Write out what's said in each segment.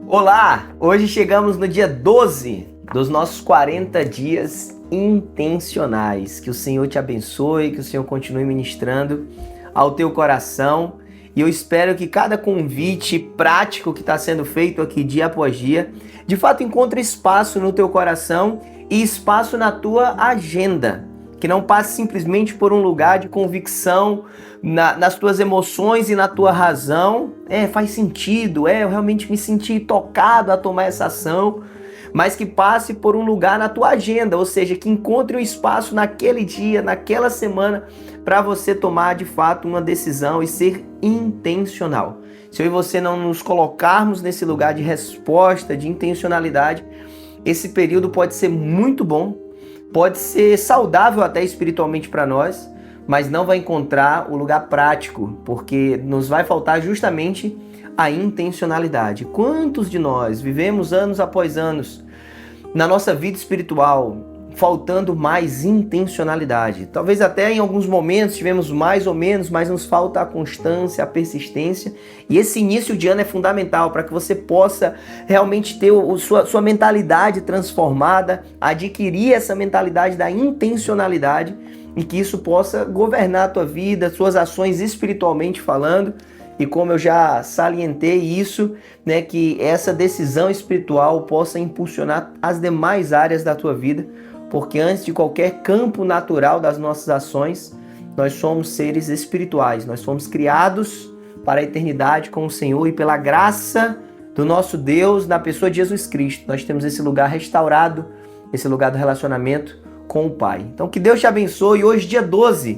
Olá! Hoje chegamos no dia 12 dos nossos 40 dias intencionais. Que o Senhor te abençoe, que o Senhor continue ministrando ao teu coração. E eu espero que cada convite prático que está sendo feito aqui dia após dia, de fato encontre espaço no teu coração e espaço na tua agenda. Que não passe simplesmente por um lugar de convicção nas tuas emoções e na tua razão. Faz sentido, eu realmente me senti tocado a tomar essa ação. Mas que passe por um lugar na tua agenda, ou seja, que encontre um espaço naquele dia, naquela semana, para você tomar de fato uma decisão e ser intencional. Se eu e você não nos colocarmos nesse lugar de resposta, de intencionalidade, esse período pode ser muito bom, pode ser saudável até espiritualmente para nós, mas não vai encontrar o lugar prático, porque nos vai faltar justamente a intencionalidade. Quantos de nós vivemos anos após anos na nossa vida espiritual faltando mais intencionalidade? Talvez até em alguns momentos tivemos mais ou menos, mas nos falta a constância, a persistência. E esse início de ano é fundamental para que você possa realmente ter sua mentalidade transformada, adquirir essa mentalidade da intencionalidade e que isso possa governar a tua vida, suas ações espiritualmente falando. E como eu já salientei isso, né, que essa decisão espiritual possa impulsionar as demais áreas da tua vida, porque antes de qualquer campo natural das nossas ações, nós somos seres espirituais, nós fomos criados para a eternidade com o Senhor e pela graça do nosso Deus, na pessoa de Jesus Cristo, nós temos esse lugar restaurado, esse lugar do relacionamento com o Pai. Então que Deus te abençoe. Hoje dia 12,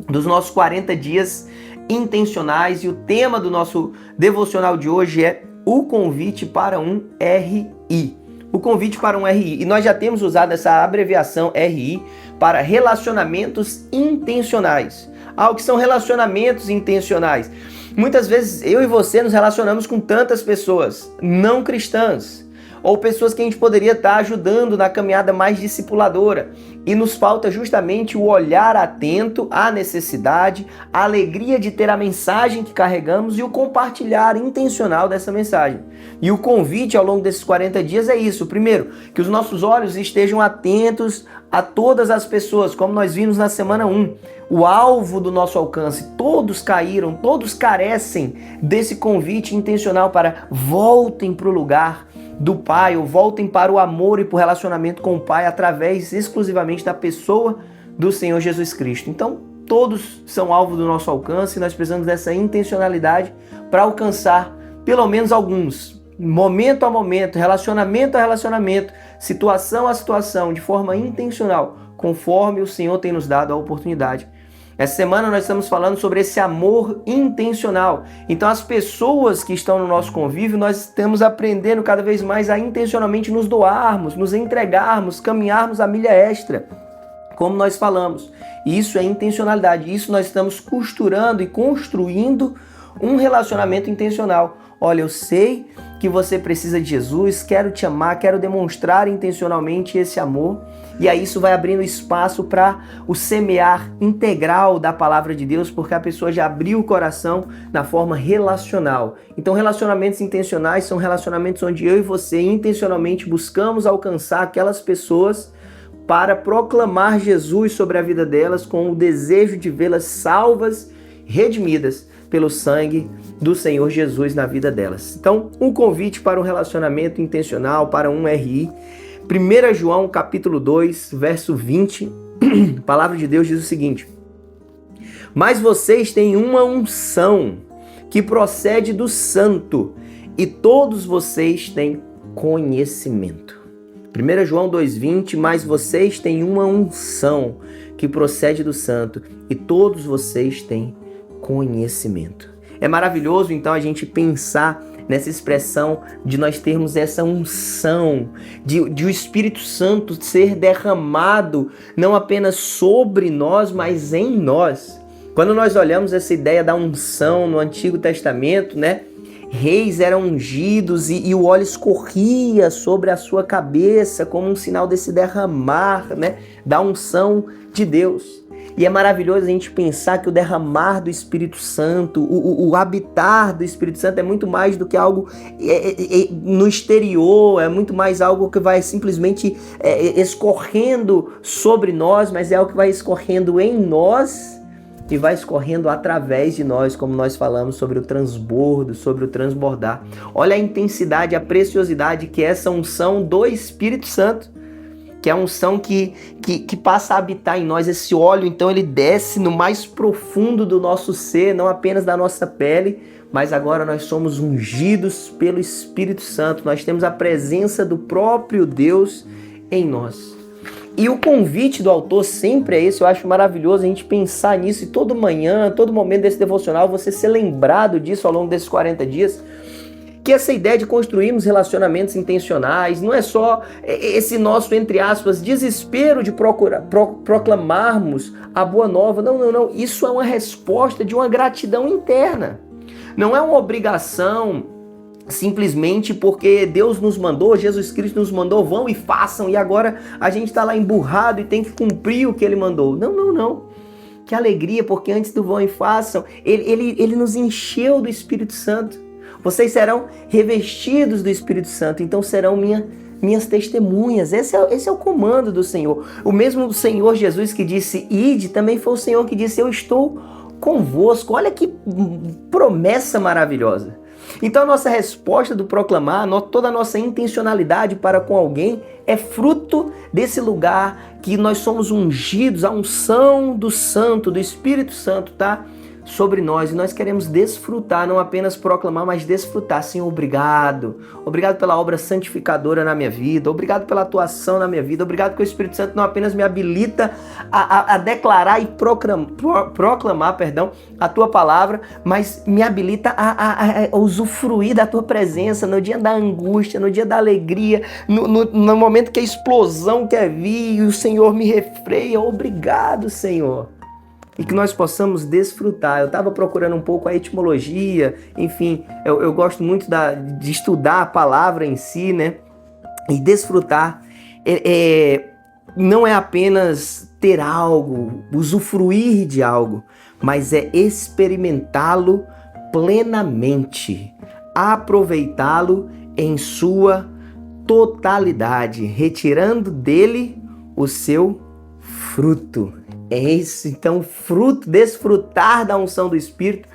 dos nossos 40 dias intencionais, e o tema do nosso devocional de hoje é o convite para um RI. O convite para um RI. E nós já temos usado essa abreviação RI para relacionamentos intencionais. O que são relacionamentos intencionais? Muitas vezes eu e você nos relacionamos com tantas pessoas não cristãs, ou pessoas que a gente poderia estar ajudando na caminhada mais discipuladora. E nos falta justamente o olhar atento à necessidade, a alegria de ter a mensagem que carregamos e o compartilhar intencional dessa mensagem. E o convite ao longo desses 40 dias é isso. Primeiro, que os nossos olhos estejam atentos a todas as pessoas, como nós vimos na semana 1. O alvo do nosso alcance, todos caíram, todos carecem desse convite intencional para voltem para o lugar do Pai, ou voltem para o amor e para o relacionamento com o Pai através exclusivamente da pessoa do Senhor Jesus Cristo. Então, todos são alvo do nosso alcance e nós precisamos dessa intencionalidade para alcançar pelo menos alguns, momento a momento, relacionamento a relacionamento, situação a situação, de forma intencional, conforme o Senhor tem nos dado a oportunidade. Essa semana nós estamos falando sobre esse amor intencional. Então as pessoas que estão no nosso convívio, nós estamos aprendendo cada vez mais a intencionalmente nos doarmos, nos entregarmos, caminharmos a milha extra, como nós falamos. E isso é intencionalidade, isso nós estamos costurando e construindo um relacionamento intencional. Olha, eu sei que você precisa de Jesus, quero te amar, quero demonstrar intencionalmente esse amor. E aí isso vai abrindo espaço para o semear integral da palavra de Deus, porque a pessoa já abriu o coração na forma relacional. Então relacionamentos intencionais são relacionamentos onde eu e você intencionalmente buscamos alcançar aquelas pessoas para proclamar Jesus sobre a vida delas com o desejo de vê-las salvas, redimidas pelo sangue do Senhor Jesus na vida delas. Então, um convite para um relacionamento intencional, para um RI. 1 João capítulo 2, verso 20, a palavra de Deus diz o seguinte: mas vocês têm uma unção que procede do Santo, e todos vocês têm conhecimento. 1 João 2,20, mas vocês têm uma unção que procede do Santo, e todos vocês têm conhecimento. É maravilhoso então a gente pensar nessa expressão de nós termos essa unção, de o Espírito Santo ser derramado não apenas sobre nós, mas em nós. Quando nós olhamos essa ideia da unção no Antigo Testamento, né? Reis eram ungidos e o óleo escorria sobre a sua cabeça como um sinal desse derramar, né? Da unção de Deus. E é maravilhoso a gente pensar que o derramar do Espírito Santo, o habitar do Espírito Santo é muito mais do que algo no exterior, é muito mais algo que vai simplesmente escorrendo sobre nós, mas é algo que vai escorrendo em nós e vai escorrendo através de nós, como nós falamos sobre o transbordo, sobre o transbordar. Olha a intensidade, a preciosidade que é essa unção do Espírito Santo, que é a unção que passa a habitar em nós. Esse óleo, então, ele desce no mais profundo do nosso ser, não apenas da nossa pele, mas agora nós somos ungidos pelo Espírito Santo. Nós temos a presença do próprio Deus em nós. E o convite do autor sempre é esse. Eu acho maravilhoso a gente pensar nisso e todo manhã, todo momento desse devocional, você ser lembrado disso ao longo desses 40 dias. Que essa ideia de construirmos relacionamentos intencionais não é só esse nosso, entre aspas, desespero de proclamarmos a boa nova. Não. Isso é uma resposta de uma gratidão interna. Não é uma obrigação simplesmente porque Deus nos mandou, Jesus Cristo nos mandou, vão e façam, e agora a gente está lá emburrado e tem que cumprir o que Ele mandou. Não. Que alegria, porque antes do vão e façam, Ele nos encheu do Espírito Santo. Vocês serão revestidos do Espírito Santo, então serão minhas testemunhas. Esse é o comando do Senhor. O mesmo Senhor Jesus que disse, ide, também foi o Senhor que disse, eu estou convosco. Olha que promessa maravilhosa. Então a nossa resposta do proclamar, toda a nossa intencionalidade para com alguém é fruto desse lugar que nós somos ungidos, a unção do Santo, do Espírito Santo, tá? Sobre nós, e nós queremos desfrutar, não apenas proclamar, mas desfrutar. Senhor, obrigado pela obra santificadora na minha vida, obrigado pela atuação na minha vida, obrigado que o Espírito Santo não apenas me habilita a declarar e proclamar a tua palavra, mas me habilita a usufruir da tua presença no dia da angústia, no dia da alegria, no momento que a explosão quer vir e o Senhor me refreia. Obrigado, Senhor. E que nós possamos desfrutar. Eu estava procurando um pouco a etimologia, enfim, eu gosto muito de estudar a palavra em si, né? E desfrutar não é apenas ter algo, usufruir de algo, mas é experimentá-lo plenamente, aproveitá-lo em sua totalidade, retirando dele o seu fruto. É isso, então, desfrutar da unção do Espírito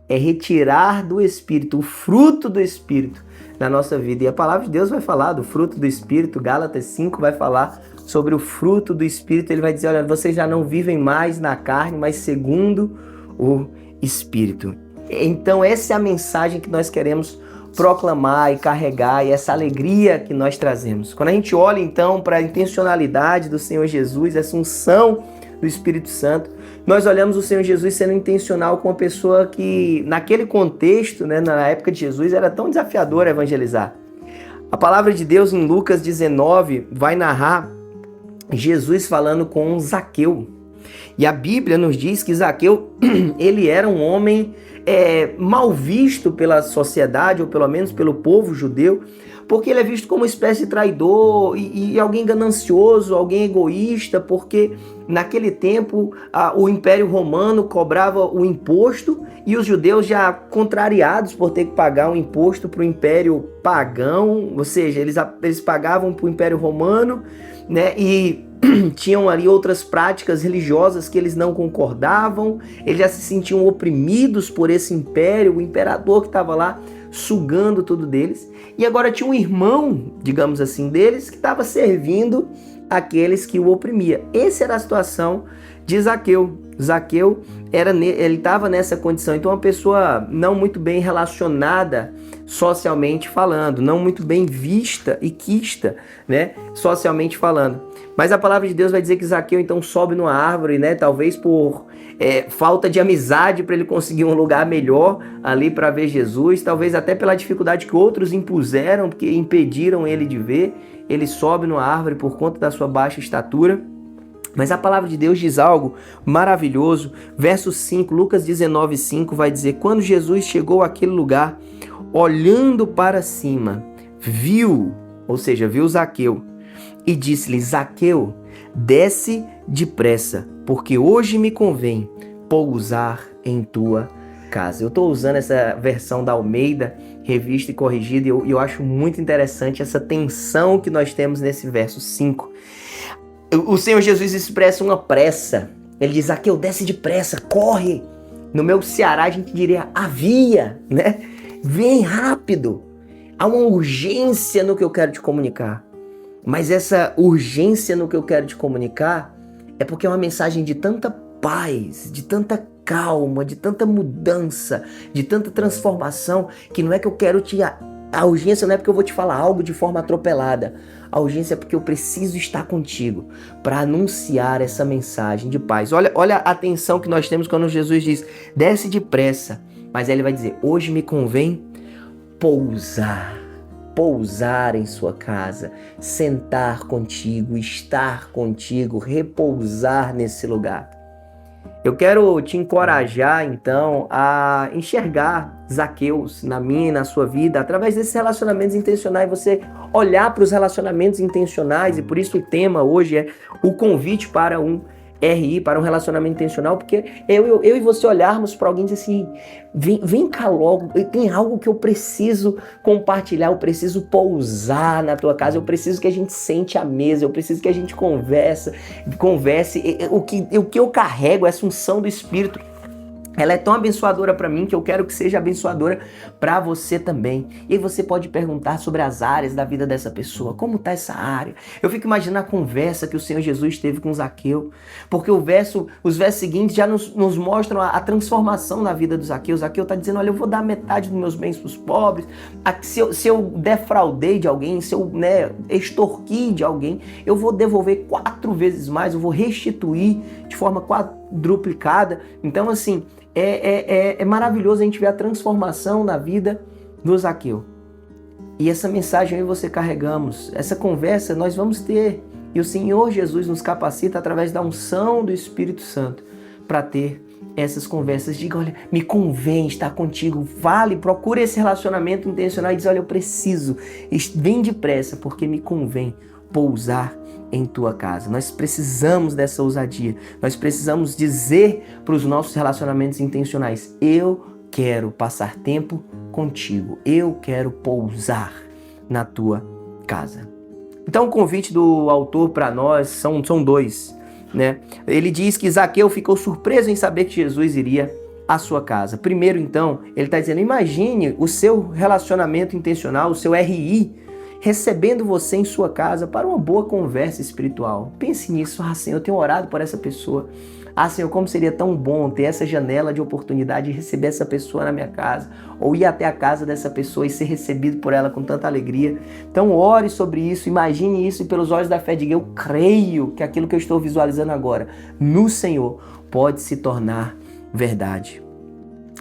é retirar do Espírito, o fruto do Espírito na nossa vida. E a palavra de Deus vai falar do fruto do Espírito, Gálatas 5 vai falar sobre o fruto do Espírito. Ele vai dizer, olha, vocês já não vivem mais na carne, mas segundo o Espírito. Então essa é a mensagem que nós queremos proclamar e carregar, e essa alegria que nós trazemos. Quando a gente olha então para a intencionalidade do Senhor Jesus, essa unção do Espírito Santo, nós olhamos o Senhor Jesus sendo intencional com uma pessoa que, naquele contexto, né, na época de Jesus, era tão desafiador evangelizar. A palavra de Deus em Lucas 19 vai narrar Jesus falando com Zaqueu. E a Bíblia nos diz que Zaqueu, ele era um homem mal visto pela sociedade, ou pelo menos pelo povo judeu, porque ele é visto como uma espécie de traidor e alguém ganancioso, alguém egoísta, porque naquele tempo o Império Romano cobrava o imposto e os judeus, já contrariados por ter que pagar um imposto para o Império Pagão, ou seja, eles pagavam para o Império Romano, né, e tinham ali outras práticas religiosas que eles não concordavam, eles já se sentiam oprimidos por esse império, o imperador que estava lá sugando tudo deles, e agora tinha um irmão, digamos assim, deles, que estava servindo aqueles que o oprimia. Essa era a situação de Zaqueu. Zaqueu ele estava nessa condição, então uma pessoa não muito bem relacionada socialmente falando, não muito bem vista e quista, né, socialmente falando. Mas a palavra de Deus vai dizer que Zaqueu então sobe numa árvore, né, talvez por falta de amizade para ele conseguir um lugar melhor ali para ver Jesus, talvez até pela dificuldade que outros impuseram, porque impediram ele de ver. Ele sobe numa árvore por conta da sua baixa estatura. Mas a palavra de Deus diz algo maravilhoso. Verso 5, Lucas 19:5 vai dizer: quando Jesus chegou àquele lugar, olhando para cima, viu Zaqueu e disse-lhe: Zaqueu, desce depressa, porque hoje me convém pousar em tua casa. Eu estou usando essa versão da Almeida, revista e corrigida, e eu acho muito interessante essa tensão que nós temos nesse verso 5. O Senhor Jesus expressa uma pressa. Ele diz: Zaqueu, desce depressa, corre. No meu Ceará a gente diria avia, né? Vem rápido. Há uma urgência no que eu quero te comunicar. Mas essa urgência no que eu quero te comunicar é porque é uma mensagem de tanta paz, de tanta calma, de tanta mudança, de tanta transformação, que não é que eu quero te... A urgência não é porque eu vou te falar algo de forma atropelada. A urgência é porque eu preciso estar contigo para anunciar essa mensagem de paz. Olha a atenção que nós temos quando Jesus diz: desce depressa. Mas aí ele vai dizer: hoje me convém pousar em sua casa, sentar contigo, estar contigo, repousar nesse lugar. Eu quero te encorajar, então, a enxergar Zaqueus na minha e na sua vida através desses relacionamentos intencionais, você olhar para os relacionamentos intencionais, e por isso o tema hoje é o convite para um RI, para um relacionamento intencional, porque eu e você olharmos para alguém e dizer assim: vem cá logo, tem algo que eu preciso compartilhar, eu preciso pousar na tua casa, eu preciso que a gente sente à mesa, eu preciso que a gente converse. O que eu carrego, essa unção do Espírito, ela é tão abençoadora para mim que eu quero que seja abençoadora para você também. E aí você pode perguntar sobre as áreas da vida dessa pessoa. Como está essa área? Eu fico imaginando a conversa que o Senhor Jesus teve com Zaqueu. Porque os versos seguintes já nos mostram a transformação na vida do Zaqueu. Zaqueu está dizendo: olha, eu vou dar metade dos meus bens para os pobres. Se eu defraudei de alguém, se eu extorqui de alguém, eu vou devolver 4 vezes mais, eu vou restituir de forma quadruplicada. Então, assim, é maravilhoso a gente ver a transformação na vida do Zaqueu. E essa mensagem eu e você carregamos, essa conversa nós vamos ter. E o Senhor Jesus nos capacita através da unção do Espírito Santo para ter essas conversas. Diga: olha, me convém estar contigo. Procure esse relacionamento intencional e diz: olha, eu preciso, vem depressa, porque me convém pousar em tua casa. Nós precisamos dessa ousadia. Nós precisamos dizer para os nossos relacionamentos intencionais: eu quero passar tempo contigo. Eu quero pousar na tua casa. Então o convite do autor para nós são 2, né? Ele diz que Zaqueu ficou surpreso em saber que Jesus iria à sua casa. Primeiro, então, ele está dizendo: imagine o seu relacionamento intencional, o seu RI, recebendo você em sua casa para uma boa conversa espiritual. Pense nisso. Senhor, eu tenho orado por essa pessoa. Senhor, como seria tão bom ter essa janela de oportunidade de receber essa pessoa na minha casa, ou ir até a casa dessa pessoa e ser recebido por ela com tanta alegria. Então ore sobre isso, imagine isso, e pelos olhos da fé diga: eu creio que aquilo que eu estou visualizando agora no Senhor pode se tornar verdade.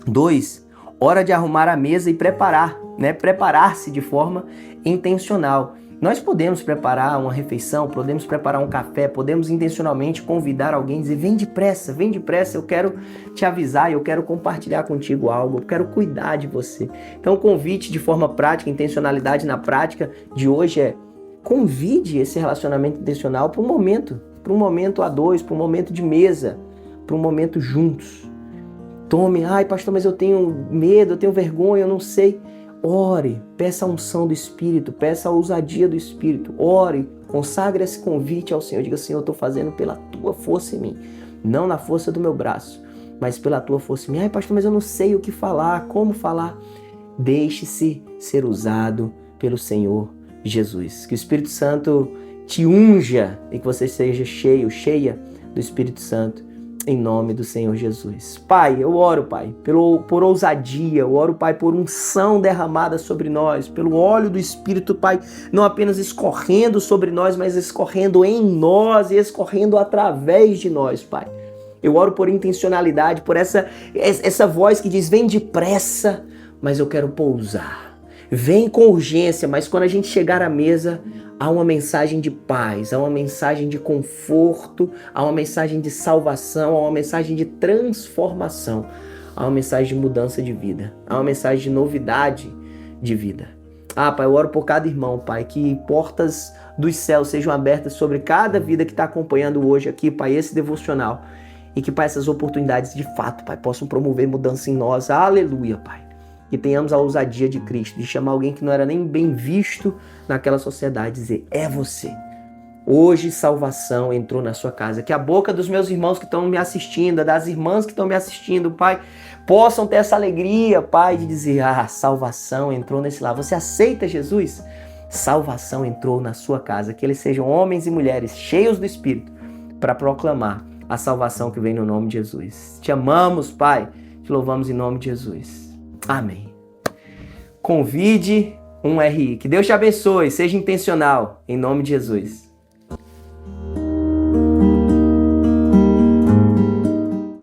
2, hora de arrumar a mesa e preparar-se de forma intencional. Nós podemos preparar uma refeição, podemos preparar um café, podemos intencionalmente convidar alguém e dizer: vem depressa, eu quero te avisar, eu quero compartilhar contigo algo, eu quero cuidar de você. Então o convite de forma prática, intencionalidade na prática de hoje é: convide esse relacionamento intencional para um momento a 2, para um momento de mesa, para um momento juntos. Tome: pastor, mas eu tenho medo, eu tenho vergonha, eu não sei. Ore, peça a unção do Espírito, peça a ousadia do Espírito. Ore, consagre esse convite ao Senhor. Diga: Senhor, eu estou fazendo pela tua força em mim. Não na força do meu braço, mas pela tua força em mim. Pastor, mas eu não sei o que falar, como falar. Deixe-se ser usado pelo Senhor Jesus. Que o Espírito Santo te unja e que você seja cheia do Espírito Santo. Em nome do Senhor Jesus. Pai, eu oro, Pai, por ousadia, eu oro, Pai, por unção derramada sobre nós, pelo óleo do Espírito, Pai, não apenas escorrendo sobre nós, mas escorrendo em nós e escorrendo através de nós, Pai. Eu oro por intencionalidade, por essa voz que diz: vem depressa, mas eu quero pousar. Vem com urgência, mas quando a gente chegar à mesa, há uma mensagem de paz, há uma mensagem de conforto, há uma mensagem de salvação, há uma mensagem de transformação, há uma mensagem de mudança de vida, há uma mensagem de novidade de vida. Pai, eu oro por cada irmão, Pai, que portas dos céus sejam abertas sobre cada vida que está acompanhando hoje aqui, Pai, esse devocional. E que, Pai, essas oportunidades de fato, Pai, possam promover mudança em nós. Aleluia, Pai. Que tenhamos a ousadia de Cristo, de chamar alguém que não era nem bem visto naquela sociedade, dizer, é você. Hoje salvação entrou na sua casa. Que a boca dos meus irmãos que estão me assistindo, das irmãs que estão me assistindo, Pai, possam ter essa alegria, Pai, de dizer, salvação entrou nesse lar. Você aceita Jesus? Salvação entrou na sua casa. Que eles sejam homens e mulheres cheios do Espírito para proclamar a salvação que vem no nome de Jesus. Te amamos, Pai. Te louvamos em nome de Jesus. Amém. Convide um RI. Que Deus te abençoe. Seja intencional. Em nome de Jesus.